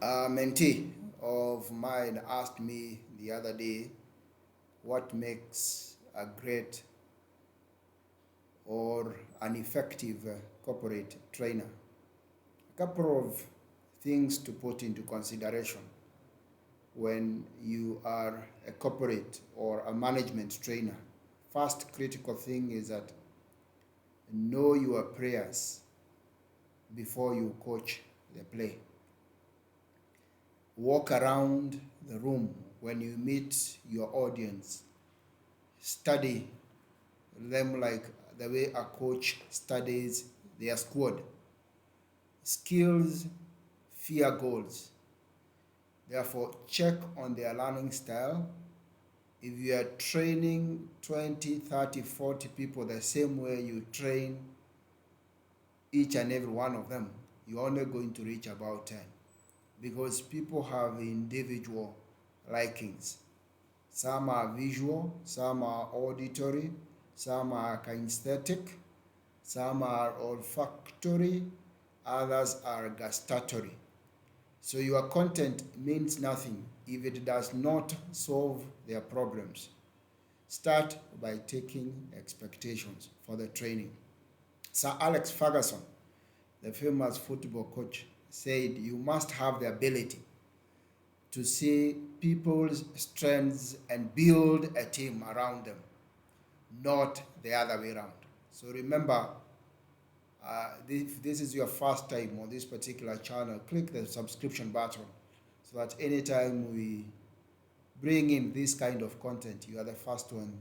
A mentee of mine asked me the other day what makes a great or an effective corporate trainer. A couple of things to put into consideration when you are a corporate or a management trainer. First critical thing is that know your prayers before you coach the play. Walk around the room when you meet your audience. Study them like the way a coach studies their squad. Skills, fear goals. Therefore, check on their learning style. If you are training 20, 30, 40 people the same way you train each and every one of them, you're only going to reach about 10, because people have individual likings. Some are visual, some are auditory, some are kinesthetic, some are olfactory, others are gustatory. So your content means nothing if it does not solve their problems. Start by taking expectations for the training. Sir Alex Ferguson, the famous football coach, said you must have the ability to see people's strengths and build a team around them, not the other way around. So remember, if this is your first time on this particular channel, click the subscription button so that anytime we bring in this kind of content, you are the first one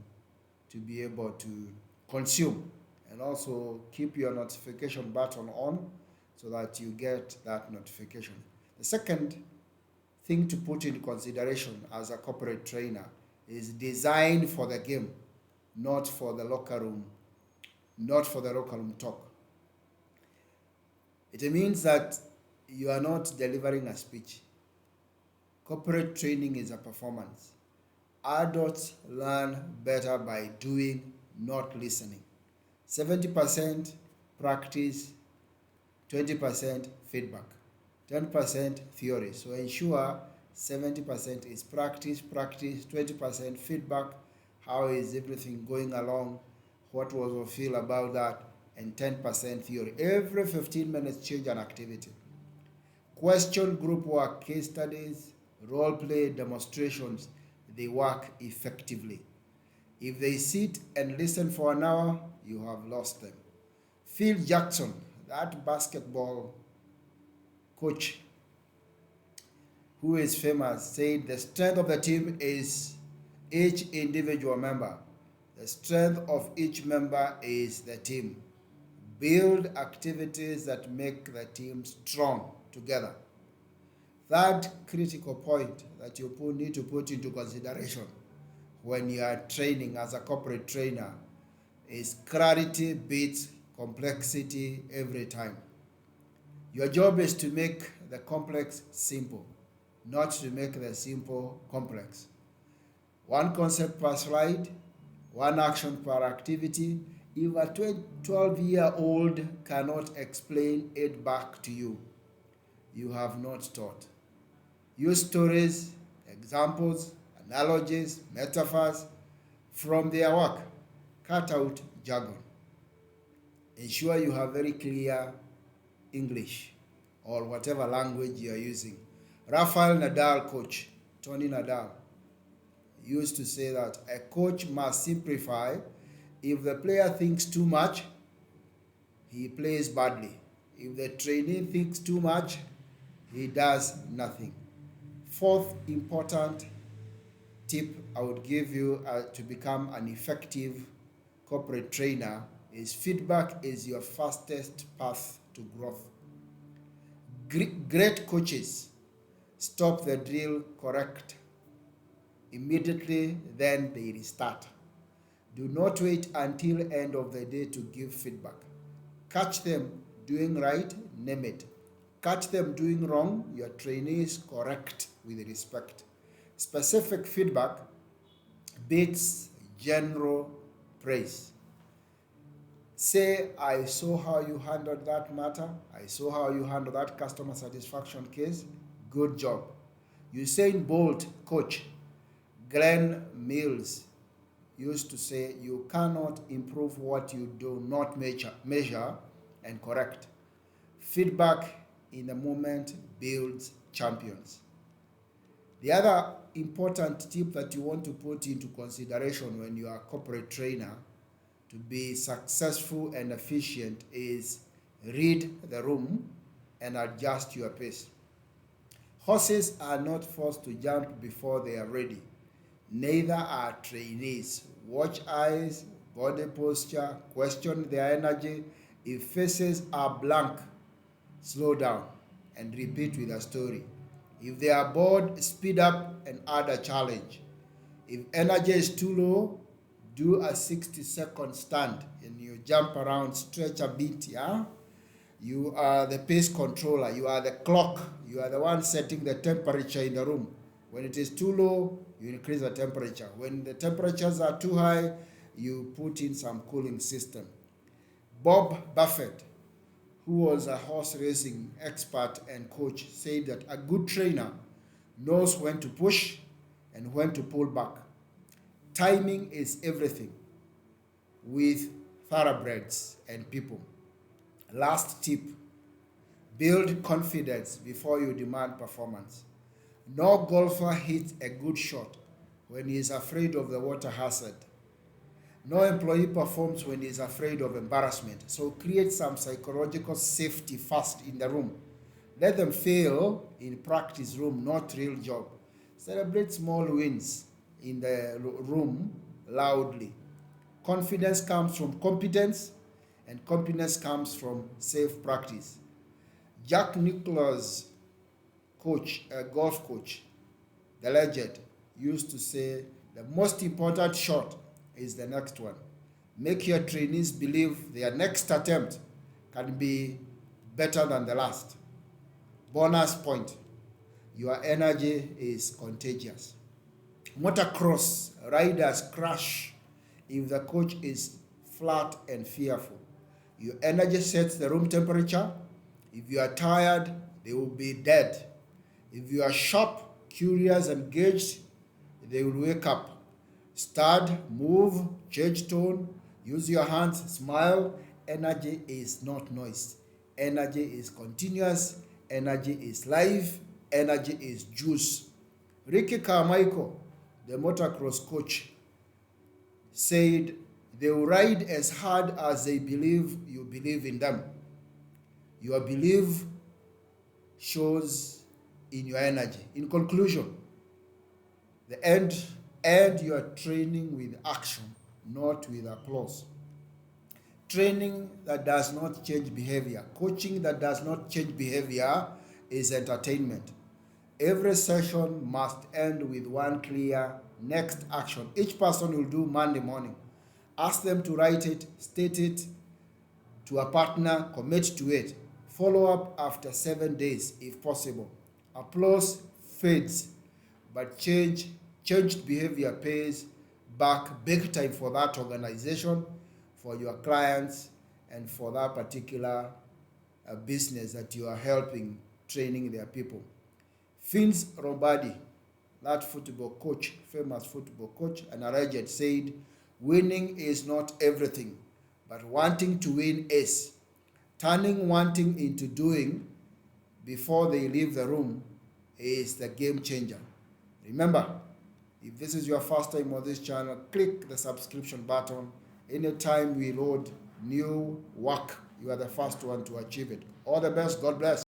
to be able to consume. And also keep your notification button on so that you get that notification. The second thing to put in consideration as a corporate trainer is design for the game, not for the locker room, not for the locker room talk. It means that you are not delivering a speech. Corporate training is a performance. Adults learn better by doing, not listening. 70% practice, 20% feedback, 10% theory. So ensure 70% is practice, 20% feedback. How is everything going along? What was your feel about that? And 10% theory. Every 15 minutes, change an activity. Question group work, case studies, role play, demonstrations, they work effectively. If they sit and listen for an hour, you have lost them. Phil Jackson, that basketball coach who is famous, said the strength of the team is each individual member. The strength of each member is the team. Build activities that make the team strong together. Third critical point that you need to put into consideration when you are training as a corporate trainer is clarity beats complexity every time. Your job is to make the complex simple, not to make the simple complex. One concept per slide, one action per activity. If a 12-year-old cannot explain it back to you, you have not taught. Use stories, examples, analogies, metaphors from their work. Cut out jargon. Ensure you have very clear English or whatever language you are using. Rafael Nadal coach, Tony Nadal, used to say that a coach must simplify. If the player thinks too much, he plays badly. If the trainee thinks too much, he does nothing. Fourth important tip I would give you to become an effective corporate trainer is feedback is your fastest path to growth. Great coaches stop the drill correct immediately, then they restart. Do not wait until end of the day to give feedback. Catch them doing right, name it. Catch them doing wrong, your trainees correct with respect. Specific feedback beats general praise. Say, I saw how you handled that matter. I saw how you handled that customer satisfaction case. Good job. Usain Bolt coach Glenn Mills used to say, you cannot improve what you do not measure and correct. Feedback in the moment builds champions. The other important tip that you want to put into consideration when you are a corporate trainer to be successful and efficient is read the room and adjust your pace. Horses are not forced to jump before they are ready. Neither are trainees. Watch eyes, body posture, question their energy. If faces are blank, slow down and repeat with a story. If they are bored, speed up and add a challenge. If energy is too low, do a 60-second stand and you jump around, stretch a bit. Yeah? You are the pace controller, you are the clock, you are the one setting the temperature in the room. When it is too low, you increase the temperature. When the temperatures are too high, you put in some cooling system. Bob Buffett, who was a horse racing expert and coach, said that a good trainer knows when to push and when to pull back. Timing is everything with thoroughbreds and people. Last tip, build confidence before you demand performance. No golfer hits a good shot when he is afraid of the water hazard. No employee performs when he is afraid of embarrassment. So create some psychological safety first in the room. Let them fail in practice room, not real job. Celebrate small wins in the room loudly. Confidence comes from competence, and competence comes from safe practice. Jack Nicklaus, coach, a golf coach, the legend, used to say, the most important shot is the next one. Make your trainees believe their next attempt can be better than the last. Bonus point, your energy is contagious. Motocross riders crash if the coach is flat and fearful. Your energy sets the room temperature. If you are tired, they will be dead. If you are sharp, curious, engaged, they will wake up. Start, move, change tone, use your hands, smile. Energy is not noise. Energy is continuous. Energy is life. Energy is juice. Ricky Carmichael, the motocross coach, said they will ride as hard as they believe you believe in them. Your belief shows in your energy. In conclusion, the end your training with action, not with applause. Training that does not change behavior, coaching that does not change behavior is entertainment. Every session must end with one clear next action. Each person will do Monday morning. Ask them to write it, state it to a partner, commit to it. Follow up after 7 days if possible. Applause fades, but changed behavior pays back big time for that organization, for your clients, and for that particular business that you are helping, training their people. Vince Lombardi, that football coach, famous football coach, and a legend, said, winning is not everything, but wanting to win is. Turning wanting into doing before they leave the room is the game changer. Remember, if this is your first time on this channel, click the subscription button. Anytime we load new work, you are the first one to achieve it. All the best. God bless.